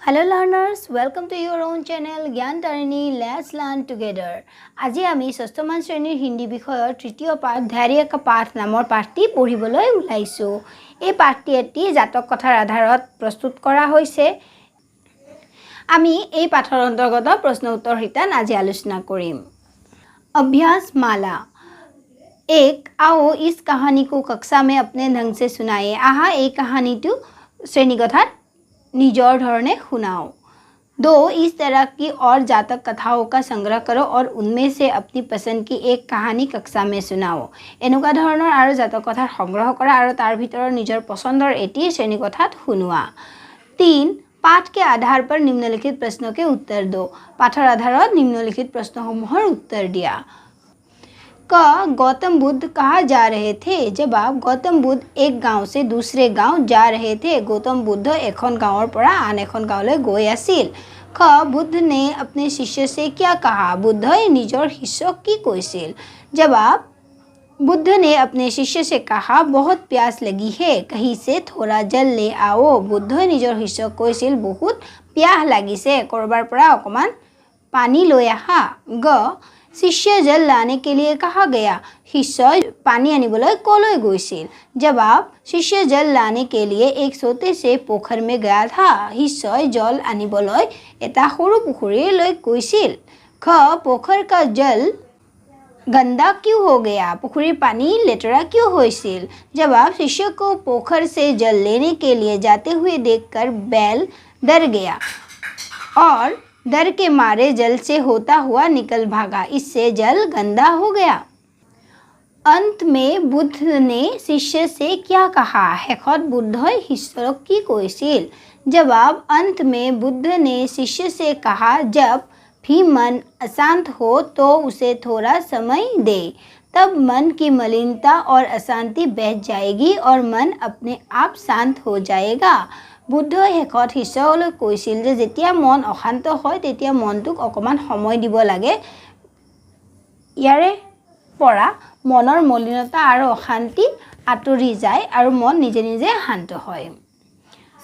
Hello learners, welcome to your own channel Gyan Tarini. Let's learn together. আজি আমি ষষ্ঠমান শ্ৰেণীৰ হিন্দী বিষয়ৰ তৃতীয় পাঠ ধৈৰ্য का পাঠ নামৰ পাঠটি পঢ়িবলৈ ওলাইছো। এই পাঠটি এটি জাতক কথাৰ আধাৰত প্ৰস্তুত কৰা হৈছে। আমি এই পাঠৰ অন্তৰ্গত প্ৰশ্ন উত্তৰ হিতান আজি আলোচনা কৰিম। अभ्यास माला 1 आओ इस कहानी को कक्षा में अपने ढंग से सुनाइए। आहा এই कहानीটো श्रेणीकथात निजोर धरने सुनाओ। 2 इस तरह की और जातक कथाओं का संग्रह करो और उनमें से अपनी पसंद की एक कहानी कक्षा में सुनाओ। एनुका धৰণৰ আৰু जातक कथा संग्रह কৰা আৰু তাৰ ভিতৰৰ নিজৰ পছন্দৰ এটি শ্ৰেণীকথাত শুনোৱা। 3 पाठ के आधार पर निम्नलिखित प्रश्नों के उत्तर दो। पाठर आधारत निम्नलिखित प्रश्नসমূहर उत्तर दिया। क गौतम बुद्ध कहाँ जा रहे थे? जवाब गौतम बुद्ध एक गांव से दूसरे गांव जा रहे थे। गौतम बुद्ध এখন गांवर পৰা আন এখন গাঁৱলৈ গৈ আছিল। খ बुद्ध ने अपने शिष्य से क्या कहा? बुद्धই নিজৰ শিষ্যক কি কৈছিল? जवाब बुद्ध ने अपने शिष्य से कहा बहुत प्यास लगी है, कहीं से थोड़ा जल ले आओ। बुद्धই নিজৰ শিষ্যক কৈছিল বহুত পিয়াহ লাগিছে, কৰবাৰ পৰা অকমান পানী লৈ আহা। গ शिष्य जल लाने के लिए कहा गया? शिष्य पानी आनिবলৈ কলৈ গৈছিল? जवाब शिष्य जल लाने के लिए एक छोटे से पोखर में गया था। शिष्य जल आनिবলৈ এটা সৰু পুখুৰীলৈ গৈছিল। খ पोखर का जल गंदा क्यों हो गया? पुखुरी पानी लेटरा क्यों होइसिल? जवाब शिष्य को पोखर से जल लेने के लिए जाते हुए देखकर बैल डर गया और डर के मारे जल से होता हुआ निकल भागा, इससे जल गंदा हो गया। अंत में बुद्ध ने शिष्य से क्या कहा? शेषत बुद्धই शिष्যক কি কৈছিল? जवाब अंत में बुद्ध ने शिष्य से कहा जब भी मन अशांत हो तो उसे थोड़ा समय दे, तब मन की मलिनता और अशांति बह जाएगी और मन अपने आप शांत हो जाएगा। बुद्धই শেষত শিষ্যলৈ কৈছিল যে যেতিয়া মন অশান্ত হয় তেতিয়া মনটোক অকমান সময় দিব লাগে। ইয়াৰে পৰা মনৰ মলিনতা আৰু অশান্তি আঁতৰি যায় আৰু মন নিজে নিজে শান্ত হয়।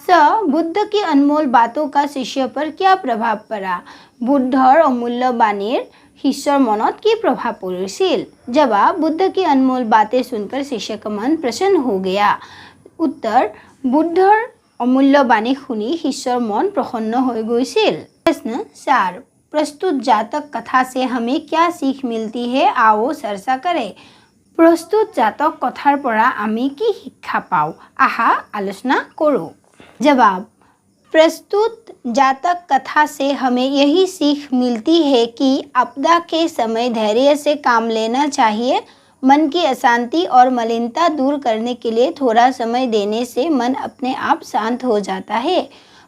स बुद्ध की अनमोल बातों का शिष्य पर क्या प्रभाव पड़ा? बुद्धर अमूल्य बाणीर शिष्यर मनत की प्रभाव पड़िছিল? जवाब बुद्ध की अनमोल बातें सुनकर शिष्य का मन प्रसन्न हो गया। उत्तर बुद्धर अमूल्य बाणी सुनी शिष्यर मन प्रसन्न हो গৈছিল। प्रश्न 4 प्रस्तुत जातक कथा से हमें क्या सीख मिलती है? आओ चर्चा करें। प्रस्तुत जातक कथार পৰা আমি কি শিক্ষা পাওঁ? আহা আলোচনা কৰোঁ। जवाब प्रस्तुत जातक कथा से हमें यही सीख मिलती है कि आपदा के समय धैर्य से काम लेना चाहिए। मन की अशांति और मलिनता दूर करने के लिए थोड़ा समय देने से मन अपने आप शांत हो जाता है।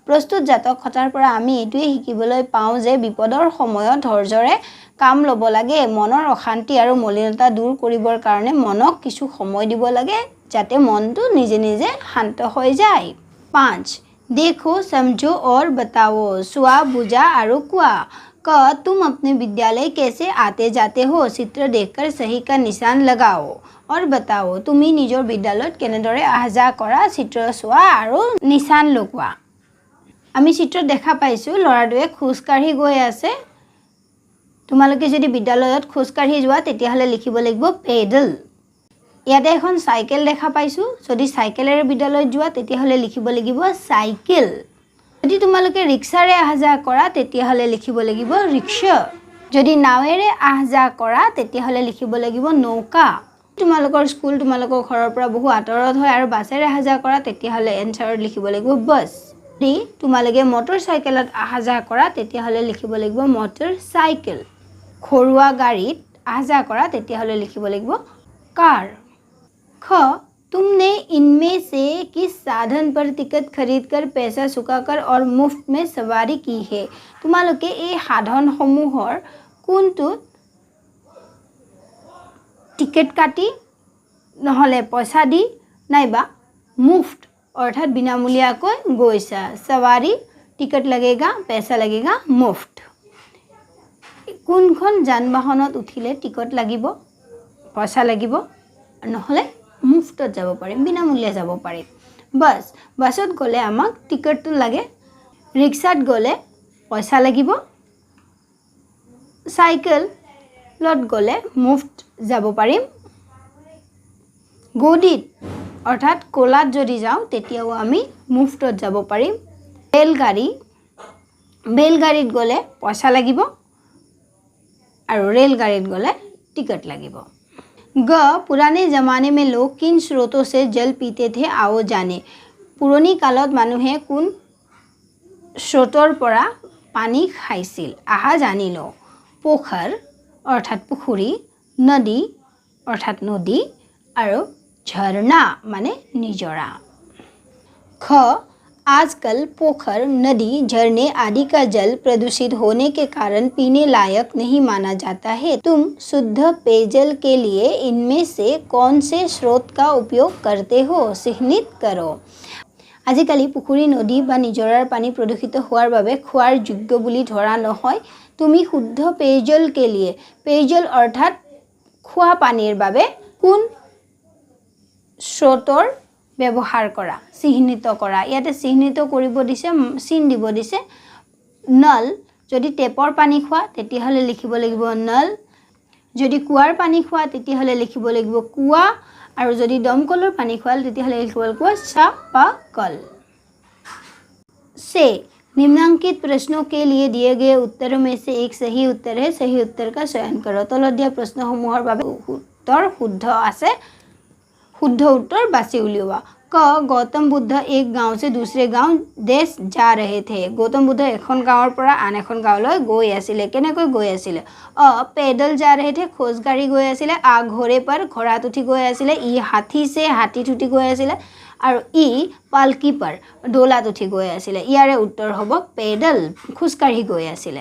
प्रस्तुत जातक कथार পৰা আমি এটোৱে শিকিবলৈ পাওঁ যে বিপদৰ সময়ত ধৈৰ্যৰে কাম ল'ব লাগে। মনৰ অশান্তি আৰু মলিনতা দূৰ কৰিবৰ কাৰণে মনক কিছু সময় দিব লাগে যাতে মনটো নিজে নিজে শান্ত হৈ যায়। 5 देखो समझो और बताओ। सुआ बुझा और कुआ। क तुम अपने विद्यालय कैसे आते जाते हो? चित्र देखकर सही का निशान लगाओ और बताओ। तुम्ही নিজৰ বিদ্যালয়ত কেনেদৰে আহা কৰা চিত্ৰ চোৱা আৰু নিশান লগোৱা। আমি চিত্ৰ দেখা পাইছো লৰাটোৱে খোজ কাঢ়ি গৈ আছে। তোমালোকে যদি বিদ্যালয়ত খোজ কাঢ়ি যোৱা তেতিয়াহলে লিখিব লাগিব পেডল। ইয়াতে এখন সাইকেল দেখা পাইছো, যদি সাইকেলেৰে বিদ্যালয়ত যোৱা তেতিয়াহলে লিখিব লাগিব সাইকেল। যদি তোমালোকে ৰিক্সাৰে আহা কৰা তেতিয়াহলে লিখিব লাগিব ৰিক্সা। যদি নাৱেৰে আহা কৰা তেতিয়াহলে লিখিব লাগিব নৌকা। তোমালোকৰ স্কুল তোমালোকৰ ঘৰৰ পৰা বহু আঁতৰত হয় আৰু বাছেৰে আহা কৰা তেতিয়াহলে এনসাৰত লিখিব লাগিব বাছ। যদি তোমালোকে মটৰ চাইকেলত আহা কৰা তেতিয়াহলে লিখিব লাগিব মটৰ চাইকেল। ঘৰুৱা গাড়ীত আহা কৰা তেতিয়াহলে লিখিব লাগিব কাৰ। ख तुमने इनमें से किस साधन पर टिकट खरीदकर पैसा चुकाकर और मुफ्त में सवारी की है? तुम्हालोके এই সাধনসমূহৰ কোনটো টিকেট কাটি নহলে পইচা দি নাইবা মুফত অৰ্থাৎ বিনামূলীয়াকৈ গৈছা। सवारी टिकट लगेगा, पैसा लगेगा, मुफ्त। কোনখন যান-বাহনত উঠিলে টিকট লাগিব, পইচা লাগিব, নহলে मुफ्त যাব পাৰে, বিনামূলীয়া যাব পাৰে। বাস বাছত গলে আমাক টিকটটো লাগে ৰিক্সাত গ'লে পইচা লাগিব, চাইকেলত গ'লে মুফ্ত যাব পাৰিম, গদিত অৰ্থাৎ কোলাত যদি যাওঁ তেতিয়াও আমি মুফ্তত যাব পাৰিম, বেলগাড়ীত গ'লে পইচা লাগিব আৰু ৰেলগাড়ীত গ'লে टिकट লাগিব। पुराने ज़माने में लोग किन स्रोतों से जल पीते थे आओ जाने। पुरानी काলত মানুহে কোন স্ৰোতৰ পৰা পানী খাইছিল আহা জানি লওঁ। পোখৰ অৰ্থাৎ পুখুৰী, নদী অৰ্থাৎ নদী আৰু झरना माने निजोरा। ख आजकल पोखर, नदी, झरने आदि का जल प्रदूषित होने के कारण पीने लायक नहीं माना जाता है। तुम शुद्ध पेयजल के लिए इनमें से कौन से स्रोत का उपयोग करते हो चिह्नित करो। आजिकाली पुखुरी, नदी बा निजोरार पानी प्रदूषित होवार बारे खुवार योग्य बुली धरा নহয়। तुमी शुद्ध पेयजल के लिए, पेयजल अर्थात खुवा पानीर बारे कोन স্ৰোতৰ ব্যৱহাৰ কৰা, চিহ্নিত কৰা। ইয়াতে চিহ্নিত কৰিব দিছে, চিন দিব দিছে। নল, যদি টেপৰ পানী খোৱা তেতিয়াহ'লে লিখিব লাগিব নল, যদি কুৱাৰ পানী খোৱা তেতিয়াহ'লে লিখিব লাগিব কুৱা, আৰু যদি দমকলৰ পানী খোৱা তেতিয়াহ'লে লিখিব লাগিব চাপাকল। से निम्नांकित प्रश्नों के लिए दिए गए उत्तरों में से एक सही उत्तर है, सही उत्तर का चयन करो। तলত দিয়া প্ৰশ্নসমূহৰ বাবে उत्तर শুদ্ধ আছে, शुद्ध उत्तर बासी उलियोवा। क गौतम बुद्ध एक गांव से दूसरे गांव देश जा रहे थे। गौतम बुद्ध এখন গাঁৱৰ পৰা আন এখন গাঁৱলৈ গৈ আছিল। কেনেকৈ গৈ আছিল? पैदल जा रहे थे, খোজগাড়ী গৈ আছিল। आ घोड़े पर, ঘোড়াত উঠি গৈ আছিল। ই हाथी से, हाथीত উঠি গৈ আছিল। আৰু ই পালকি पर, ডোলাত উঠি গৈ আছিল। ইয়াৰে উত্তৰ হ'ব पैदल, খোজকাঢ়ি গৈ আছিল।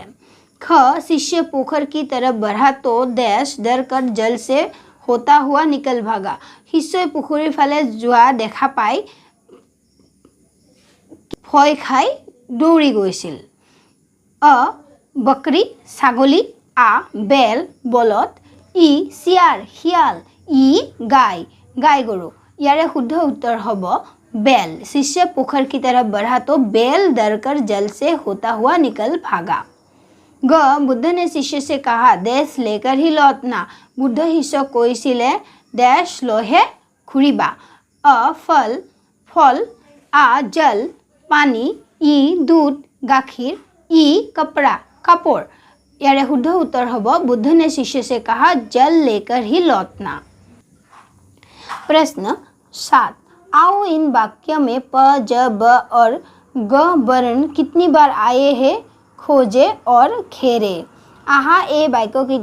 ख शिष्य पोखर की तरफ बढ़ा तो डैश डर कर जल से होता हुआ निकल भागा। शिष्य पुखुरीर फाले जोआ देखा पाई भय खाई दौड़ी গৈছিল। अ बकरी, ছাগলী, आ बेल, बलद, ই শিয়াল, শিয়াল, ই गाय, गाय गरु। यारे शुद्ध उत्तर हब बेल। शिष्य पोखर की तरफ बढ़ा तो बेल डर कर जल से होता हुआ निकल भागा। ग बुद्ध ने शिष्य से कहा देश लेकर ही लौटना। बुद्ध शिष्य কৈছিলে डैश लहे घुरिबा। अ फल, फल, आ जल, पानी, इ दूध, गाखीर, इ कपड़ा, कापोर। यारे शुद्ध उत्तर हब बुद्ध ने शिष्य से कहा जल लेकर ही लौटना। प्रश्न 7 आओ इन वाक्य में प, ज, ब और ग वर्ण कितनी बार आए हैं खोजे और घेरे। आहा ए वाक्य की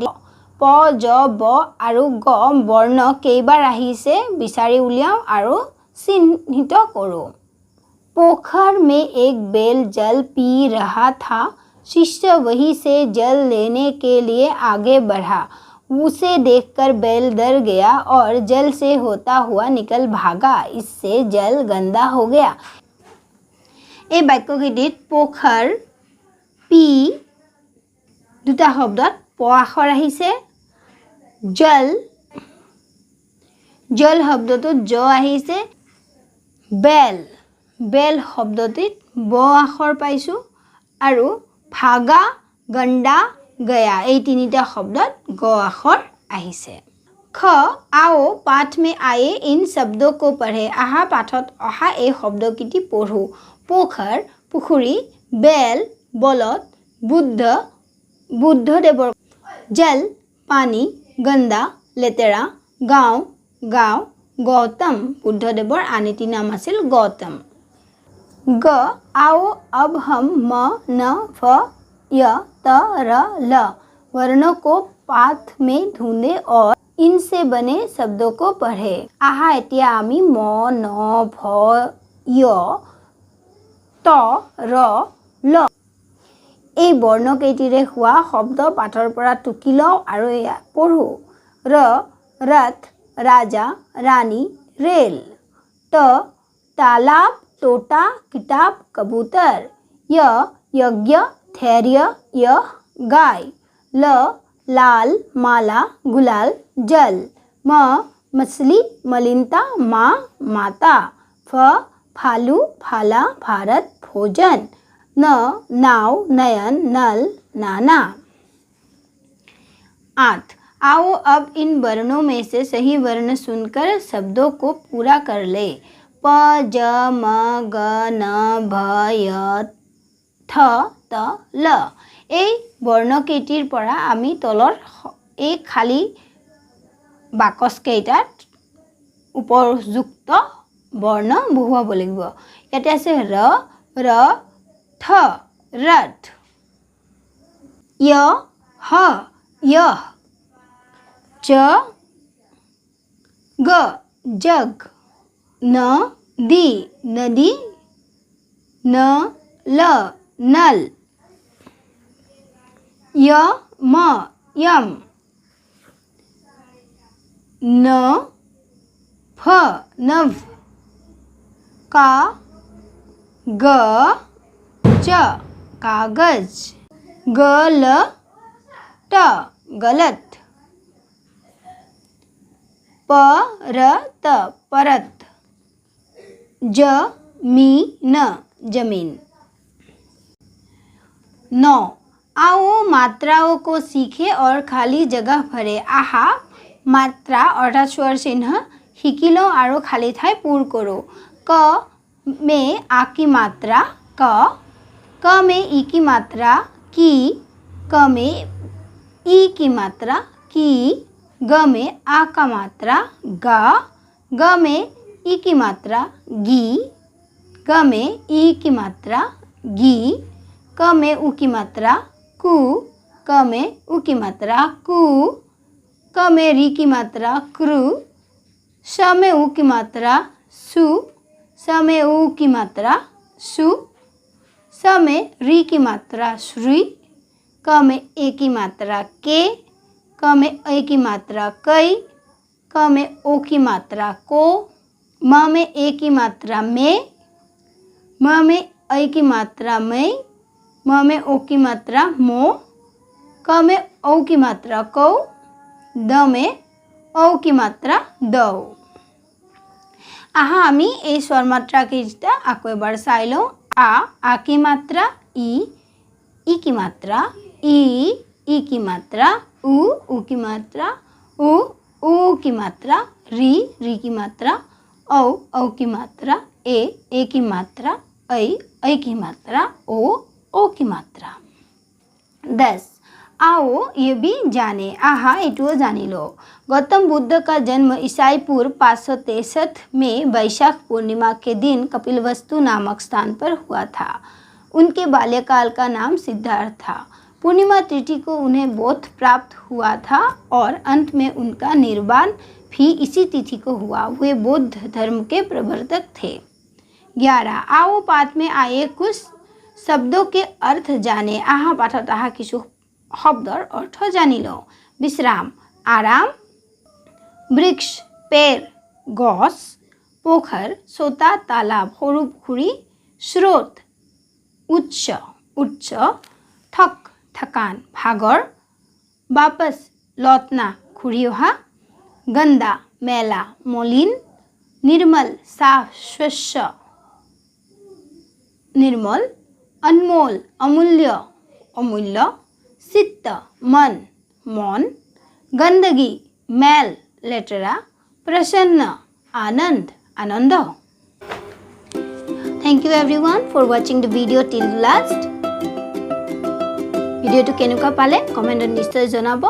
प, ज, ब और ग वर्ण केइबार आहिसे विचारि उलियाओ और चिन्हित करो। पोखर में एक बैल जल पी रहा था। शिष्य वहीं से जल लेने के लिए आगे बढ़ा। उसे देखकर बैल डर गया और जल से होता हुआ निकल भागा। इससे जल गंदा हो गया। এই বাক্যকেইটিত পোখৰ পি দুটা শব্দত প আখৰ আহিছে। জল, জল শব্দটোত জ আহিছে। বেল, বেল শব্দটিত ব আখৰ পাইছোঁ আৰু ভাগা, গণ্ডা, गया এই তিনিটা শব্দত গ আখৰ আহিছে। খ आओ पाठ में आए इन शब्दों को पढ़े। आहा पाठत अहा এই শব্দকেইটি পঢ়ো। पोखर, पुखुरी, बेल, बलद, बुद्ध, बुद्धदेवर, जल, पानी, गंदा, लेतेरा, गाँव, गाँव, गौतम, बुद्धदेवर आन एटी नाम आसिल गौतम। ग आओ अब हम म, न, फ, य, त, र, ल वर्णों को पाठ में ढूंढे और इनसे बने शब्दों को पढ़े। आहा एतिया आमी म, न, भ, य, त, र, ल এই বৰ্ণকেইটিৰে হোৱা শব্দ পাঠৰ পৰা টুকি লওঁ আৰু এয়া পঢ়ো। र रथ, राजा, रानी, रेल। त तालाब, तोता, किताब, कबूतर। य यज्ञ, धैर्य, य गाय। ल लाल, माला, गुलाल, जल। म मछली, मलिनता, माँ, माता। फ भालू, भाला, भारत, भोजन। न, नाव, नयन, नल, नाना। 8. आओ अब इन वर्णों में से सही वर्ण सुनकर शब्दों को पूरा कर ले। प, ज, म, ग, न, भ, य, थ, त, ल। এই বৰ্ণকেইটিৰ পৰা আমি তলৰ এই খালী বাকচকেইটাত উপযুক্ত বৰ্ণ বহুৱাব লাগিব। ইয়াতে আছে ৰ, ৰ, ঠ, ৰথ, য়, হ, यह, ज, ग, जग, न, दी, नदी, न, ल, नल, य, म, यम, न, फ, नभ, का, ग, ज, कागज, ग, ल, ट, गलत, परत, परत, जमीन, जमीन। 9. आओ मात्राओं को सीखे और खाली जगह भरे। आहा मात्रा अर्थात स्वर चिन्ह शिकिलो और खाली ठाई पूर करो। क में आ की मात्रा क में ई की मात्रा की, क में ई की मात्रा की, ग में आ का मात्रा गा, ग में ई की मात्रा गी, ग में ई की मात्रा गी, क में उ की मात्रा कु, क में उ की मात्रा कु, क में री की मात्रा कृ, श में उ की मात्रा सु, स में उ की मात्रा सु, स में री की मात्रा श्री, क में ए की मात्रा के, क में ए की मात्रा कई, क में ओ की मात्रा को, म में ए की मात्रा में, म में ए की मात्रा में, म में ओ की मात्रा मो, क में ओ की मात्रा को, द में ओ की मात्रा दौ। आहा आमी এই স্বৰ মাত্ৰা কেইটা আকৌ এবাৰ চাই লওঁ। आ की मात्रा, ई की मात्रा, ई की मात्रा, उ की मात्रा, उ की मात्रा, री की मात्रा, औ की मात्रा, ए की मात्रा, ऐ की मात्रा, ओ की मात्रा। 10. आओ ये भी जाने। आहा इटो जानी लो। गौतम बुद्ध का जन्म ईसाई पूर्व 563 में वैशाख पूर्णिमा के दिन कपिलवस्तु नामक स्थान पर हुआ था। उनके बाल्यकाल का नाम सिद्धार्थ था। पूर्णिमा तिथि को उन्हें बोध प्राप्त हुआ था और अंत में उनका निर्वाण भी इसी तिथि को हुआ। वे बौद्ध धर्म के प्रवर्तक थे। 11. आओ पाठ में आए कुछ शब्दों के अर्थ जाने। आहा पाठत आहा किछु शब्दर अर्थ जानी लो। विश्राम आराम, वृक्ष पेड़ गछ, पोखर छोटा तालाब सरू पुखुरी, स्रोत उच्च उच्च, थक थकान भागर, वापस लौटना घूरी अहा, गंदा मैला मलिन, निर्मल साफ स्वच्छ निर्मल, अनमोल अमूल्य अमूल्य, चित्त मन मन, गंदगी मैल लेटरा, प्रसन्न Anand Anand. Thank you everyone for watching the video till last. ভিডিওটো কেনেকুৱা পালে কমেন্টত নিশ্চয় জনাব।